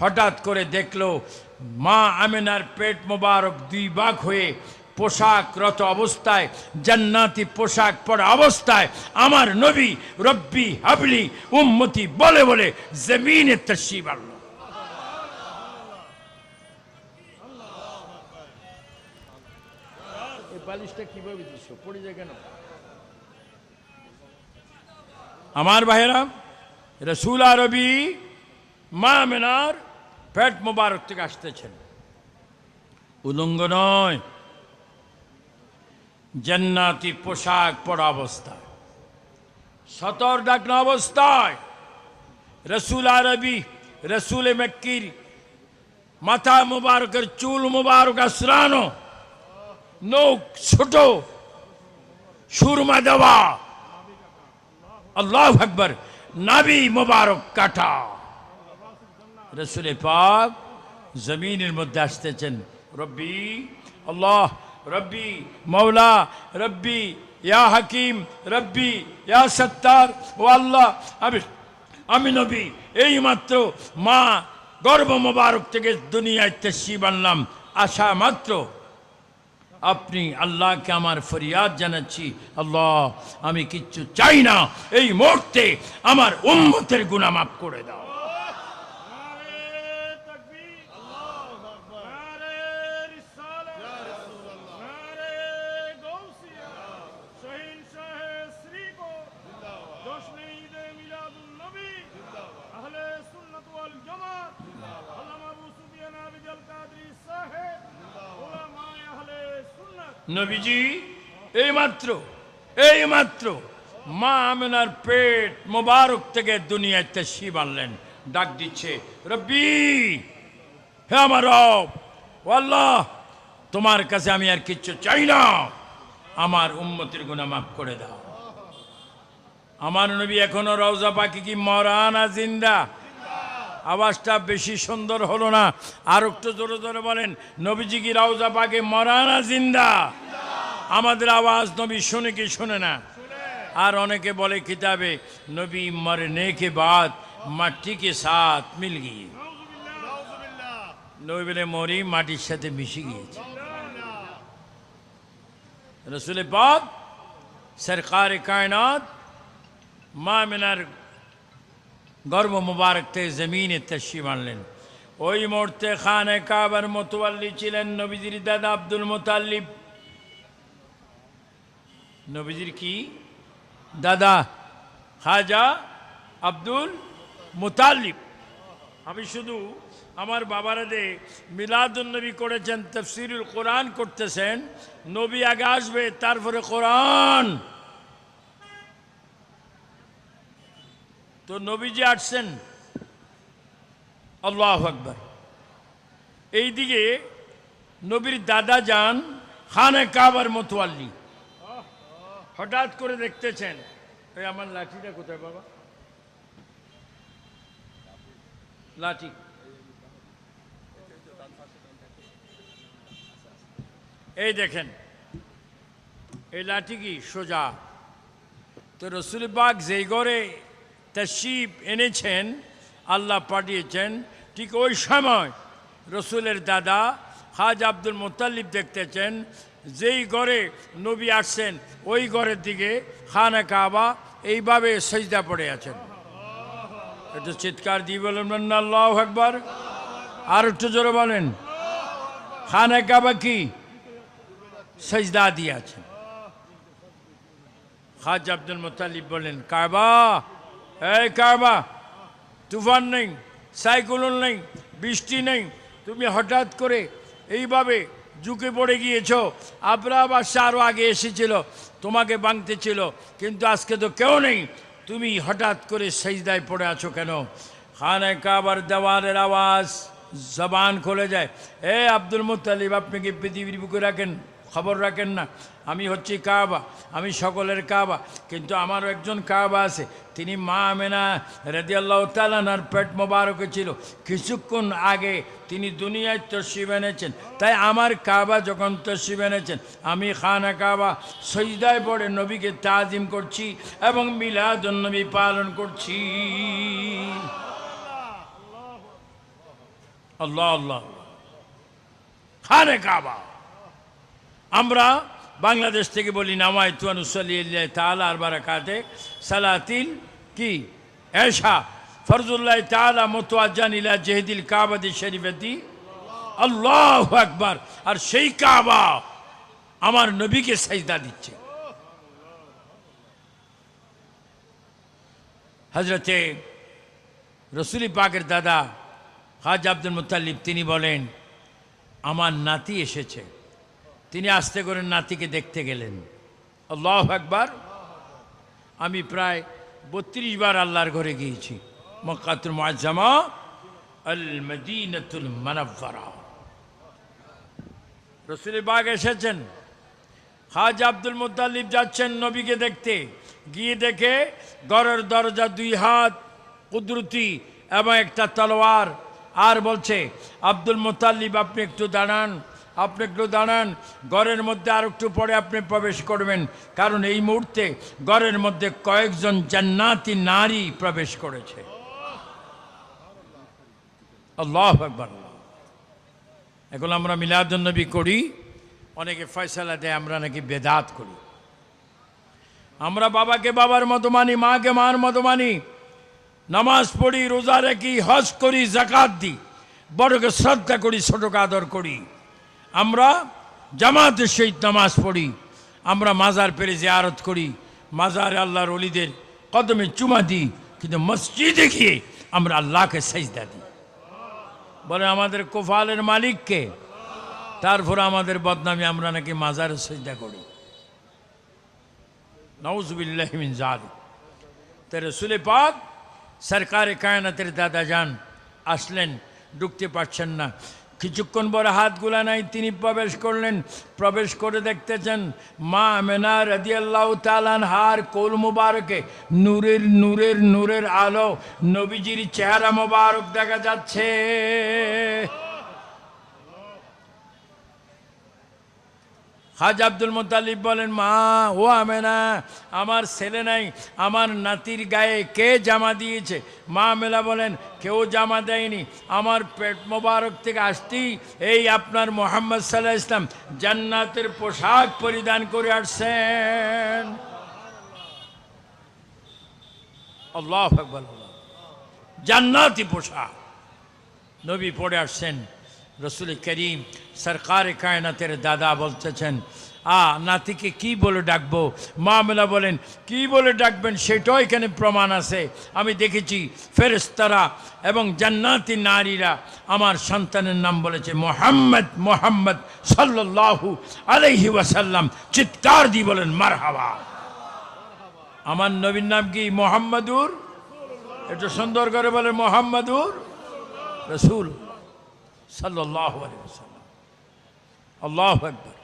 হঠাৎ করে দেখলো মা আমেনার পেট মোবারক দুই ভাগ হয়ে পোশাকরত অবস্থায়, জান্নাতি পোশাক পরা অবস্থায় আমার নবী রব্বি হাবলি উম্মতি বলে বলে জমিনে তশরিফ আনলো। এই বালিশটা কিভাবে দিচ্ছ, পড়ে যায় কেন? আমার ভাইয়েরা, রসুল আরবি মা আমেনার পেট মোবারক থেকে আসতেছেন, উলঙ্গ নয়, জান্নাতি পোশাক পরা অবস্থায়, সতর ডাকনা অবস্থায় রসুল আরবি, রসুল মক্কির মাথা মুবারকের চুল মুবারক আসরানো, নখ ছোট, সুরমা দেওয়া, আল্লাহু আকবার, নাবি মুবারক কাটা রসুল পাক জমিনের মধ্যে আসতেছেন। রব্বি আল্লাহ, রব্বি মৌলা, রব্বি ইয়া হাকিম, রব্বি ইয়া সত্তার, ও আল্লাহ আমি নবী এই মাত্র মা গর্ভ মোবারক থেকে দুনিয়ায় তশরিফ আনলাম, আসা মাত্র আপনি আল্লাহকে আমার ফরিয়াদ জানাচ্ছি, আল্লাহ আমি কিচ্ছু চাই না, এই মুহূর্তে আমার উম্মতের গুনাহ মাফ করে দাও। নবীজি এই মাত্র মা আমেনার পেট মোবারক থেকে দুনিয়ায় তশরিফ আনলেন, ডাক দিচ্ছে রব্বি, হে আমার রব, ও আল্লাহ তোমার কাছে আমি আর কিচ্ছু চাই না, আমার উম্মতের গুনাহ মাফ করে দাও। আমার নবী এখনো রওজা পাকে কি মরা না জিন্দা? আওয়াজটা বেশি সুন্দর হলো না, আর একটু জোরে জোরে বলেন, নবীজি কি রওজা পাকে মরা না জিন্দা? আমাদের আওয়াজ নবী শুনে কি শুনে না? আর অনেকে বলে কিতাবে নবী মরনে কে বাদ মাটি কে সাথ মিল গিয়ে, নবী বলে মরি মাটির সাথে মিশে গিয়েছে। রসুল পাক সরকার কায়নাত মা আমেনার গর্ভ মুবারক থেকে জমিনে তশরিফ আনলেন। ওই মুহূর্তে খানে কাবার মুতাওয়াল্লি ছিলেন নবীজির দাদা আব্দুল মুতাল্লিব। নবীজির কি দাদা? খাজা আব্দুল মুতাল্লিব। আমি শুধু আমার বাবারা দে মিলাদুন নবী করেছেন, তাফসীরুল কোরআন করতেছেন, নবী আগে আসবে তারপরে কোরআন। তো নবীজি আসছেন, আল্লাহু আকবার। এইদিকে নবীর দাদা যান খানে কাবার মুতাওয়াল্লি, হঠাৎ করে দেখতেছেন, এই আমার লাঠিটা কোথায় বাবা? লাঠি এই দেখেন, এই লাঠি কি সোজা? তো রসুল পাক যেই ঘরে তশরিফ এনেছেন, আল্লাহ পাঠিয়েছেন, ঠিক ওই সময় রসুলের দাদা খাজা আব্দুল মুতাল্লিব দেখতেছেন যেই ঘরে নবী আসছেন ওই ঘরের দিকে খানা কাবা এইভাবে সেজদা পড়ে আছেন। একটু চিৎকার দিয়ে বলেন না আল্লাহু আকবার, আর একটু জোরে বলেন। খানা কাবা কি সেজদা দিয়ে আছেন। খাজা আব্দুল মুতাল্লিব বলেন, কাবা, এই কাবা, তুফান নেই, সাইক্লোন নেই, বৃষ্টি নেই, তুমি হঠাৎ করে এইভাবে ঝুঁকে পড়ে গিয়েছ। আবরাহা বাদশা আরও আগে এসেছিল, তোমাকে ভাঙতে ছিল, কিন্তু আজকে তো কেউ নেই, তুমি হঠাৎ করে সেজদায় পড়ে আছো কেন? খানে কাবার দেওয়ালের আওয়াজ, জবান খুলে যায়। এ আব্দুল মুতাল্লিব, আপনি কি পৃথিবীর বুকে রাখেন, খবর রাখেন না? আমি হচ্ছি কাবা, আমি সকলের কাবা, কিন্তু আমারও একজন কাবা আছে, তিনি মা আমেনা রাদিয়াল্লাহু তাআলা আনহার পেট মোবারকে ছিল, কিছুক্ষণ আগে তিনি দুনিয়ায় তশরিফ এনেছেন। তাই আমার কাবা যখন তশরিফ এনেছেন, আমি খানা কাবা সজদায় পড়ে নবীকে তাজিম করছি এবং মিলাদুন নবী পালন করছি। আল্লাহ আল্লাহ, খানে কাবা। আমরা বাংলাদেশ থেকে বলি নামায় তুয়ানুসল্লি তাআলা আর বারাকাতে সালাতিল কি এশা ফরজুল্লাহ তাআলা মুতওয়াজ্জান ইলা জেহদিল কাবাতি শরীফাতি আল্লাহু আকবার। আর সেই কাবা আমার নবীকে সাজদা দিচ্ছে। হযরতে রসুল পাকের দাদা খাজা আব্দুল মুত্তালিব তিনি বলেন, আমার নাতি এসেছে। তিনি আস্তে করে নাতিকে দেখতে গেলেন। আল্লাহু আকবার। আমি প্রায় 32 বার আল্লাহর ঘরে গিয়েছি, মক্কাতুল মুআজ্জামা আল মদিনাতুল মুনাওয়ারা। রসুল পাক এসেছেন, খাজা আব্দুল মুত্তালিব যাচ্ছেন নবীকে দেখতে। গিয়ে দেখে ঘরের দরজা 2 হাত কুদরতি এবং একটা তলোয়ার। আর বলছে, আব্দুল মুত্তালিব আপনি একটু দাঁড়ান, আপনি একটু দাঁড়ান, ঘরের মধ্যে আর একটু পরে আপনি প্রবেশ করবেন, কারণ এই মুহূর্তে ঘরের মধ্যে কয়েকজন জান্নাতি নারী প্রবেশ করেছে। আল্লাহু আকবার। এখন আমরা মিলাদুন নবী করি, অনেকে ফয়সালা দেয় আমরা নাকি বেদাত করি। আমরা বাবাকে বাবার মতো মানি, মাকে মার মতো মানি, নামাজ পড়ি, রোজা রাখি, হজ করি, যাকাত দিই, বড়কে শ্রদ্ধা করি, ছোটকে আদর করি। আমরা জামাতের সহিত নামাজ পড়ি, আমরা মাজার পেরে জিয়ারত করি, মাজারে আল্লাহর ওলিদের কদমে চুমা দিই, কিন্তু মসজিদে গিয়ে আমরা আল্লাহকে সাজদা দিই। বলে আমাদের কোফালের মালিককে, তারপর আমাদের বদনামি আমরা নাকি মাজারে সাজদা করি। নাউজুবিল্লাহি মিন যালিক। তে রাসূল পাক সরকারে কায়নাতের দাদা যান আসলেন, ঢুকতে পারছেন না। কিছুক্ষণ পরে হাতগুলা নাই, তিনি প্রবেশ করলেন। প্রবেশ করে দেখতেছেন মা আমেনা রাদিয়াল্লাহু তাআলা আনহার কোল মুবারকে নূরের নূরের নূরের আলো, নবীজির চেহারা মুবারক দেখা যাচ্ছে। খাজা আব্দুল মুত্তালিব বলেন, মা ও আমেনা, আমার ছেলে নাই, আমার নাতির গায়ে কে জামা দিয়েছে? মা আমেনা বলেন, কেউ জামা দেয়নি, আমার পেট মোবারক থেকে আসতেই এই আপনার মুহাম্মদ সাল্লাল্লাহু আলাইহি ওয়াসাল্লাম জান্নাতের পোশাক পরিধান করে আসছেন। আল্লাহু আকবার। জান্নাতি পোশাক নবী পরে আসছেন। রসুল করিম সরকারে কায়নাতের দাদা বলতেছেন, নাতিকে কি বলে ডাকবো? মা আমেনা বলেন, কি বলে ডাকবেন সেটাও এখানে প্রমাণ আছে। আমি দেখেছি ফেরেশতারা এবং জান্নাতি নারীরা আমার সন্তানের নাম বলেছে মুহাম্মদ, মুহাম্মদ সাল্লাল্লাহু আলাইহি ওয়াসাল্লাম। চিৎকার দিয়ে বলেন মারহাবা। আমার নবীর নাম কি? মুহাম্মাদুর। একটু সুন্দর করে বলেন মুহাম্মাদুর রাসূল সাল্লাল্লাহু আলাইহি ওয়াসাল্লাম। আল্লাহু আকবার।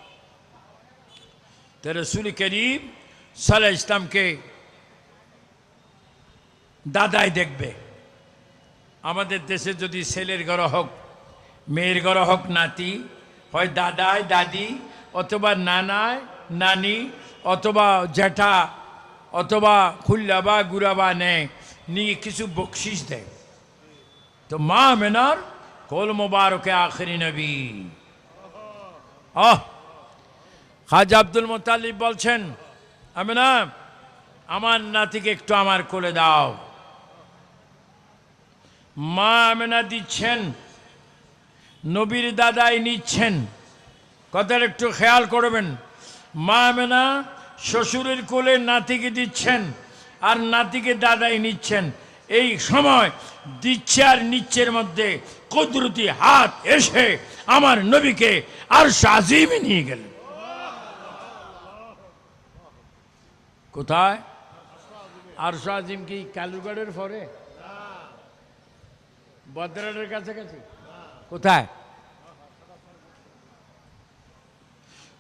তো রাসূল করিম সাল্লাল্লাহু আলাইহি ওয়াসাল্লামকে দাদাই দেখবে। আমাদের দেশে যদি ছেলের ঘর হোক, মেয়ের ঘর হোক নাতি, হয় দাদাই দাদি অথবা নানায় নানি অথবা জ্যাঠা অথবা খুল্লাবা গুরাবা নেয়, নিয়ে কিছু বকশিস দেয়। তো মা আমেনার কোল মুবারকে আখেরি নবী। খাজা আব্দুল মুত্তালিব বলছেন, আমেনা আমার নাতিকে একটু আমার কোলে দাও। মা আমেনা দিচ্ছেন, নবীর দাদাই নিচ্ছেন। কথাটা একটু খেয়াল করবেন। মা আমেনা শ্বশুরের কোলে নাতিকে দিচ্ছেন আর নাতিকে দাদাই নিচ্ছেন। এই সময় দিচ্ছে আর নিচ্ছের মধ্যে কুদরতি হাত এসে আমার নবীকে আরশ আজিমে নিয়ে গেলেন। কোথায়? আরশ আজিম কি কালুগড়ের পরে? বদরাটের কাছাকাছি? কোথায়?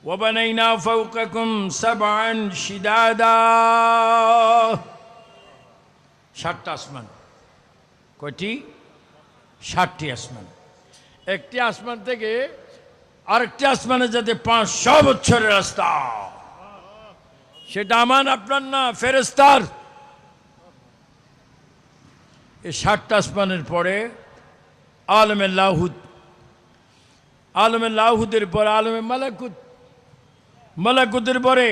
وَبَنَيْنَا فَوْقَكُمْ سَبْعًا شِدَادًا। 7টা আসমান। কয়টি? 7টি আসমান। একটি আসমান থেকে আরেকটি আসমানে যেতে 500 বছরের রাস্তা। সেটা আমার আপনার না, ফেরেশতার। এই 7টা আসমানের পরে আলমে লাহুত আলমে লাহুদের পরে আলমে মালাকুত, মালাকুতের পরে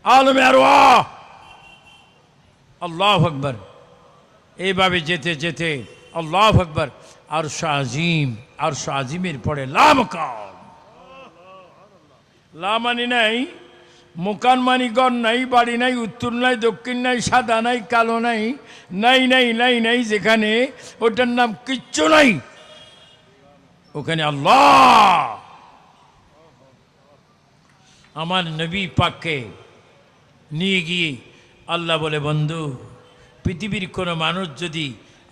আলমে আরওয়াহ। আল্লাহু আকবার। এইভাবে যেতে যেতে আল্লাহু আকবার, আরশ আজিম, আরশ আজিমের পরে লা মাকান। লা মানি নাই, মোকান মানি গর নাই, বাড়ি নাই, উত্তর নাই, দক্ষিণ নাই, সাদা নাই, কালো নাই, নাই নাই নাই নাই, যেখানে ওটার নাম কিচ্ছু নাই, ওখানে আল্লাহ। আমার নবী পাককে নিয়ে গিয়ে আল্লাহ বলে, বন্ধু, পৃথিবীর কোনো মানুষ যদি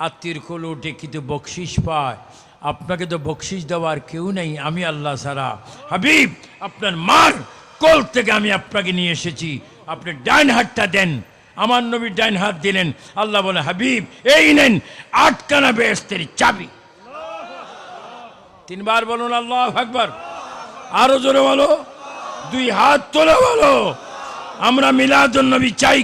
আত্মীয় কোলে উঠে কিন্তু বকশিস পায়, আপনাকে তো বকশিস দেওয়ার কেউ নেই, আমি আল্লাহ ছাড়া। হাবিব, আপনার মার কোল থেকে আমি আপনাকে নিয়ে এসেছি, আপনি ডাইন হাতটা দেন। আমার নবী ডাইন হাত দিলেন। আল্লাহ বলে, হাবিব, এই নেন আটকানা বেহেশতের চাবি। তিনবার বলুন আল্লাহু আকবার। আরো জোরে বলো, দুই হাত তোলে বলো, আমরা মিলাদুন নবী চাই।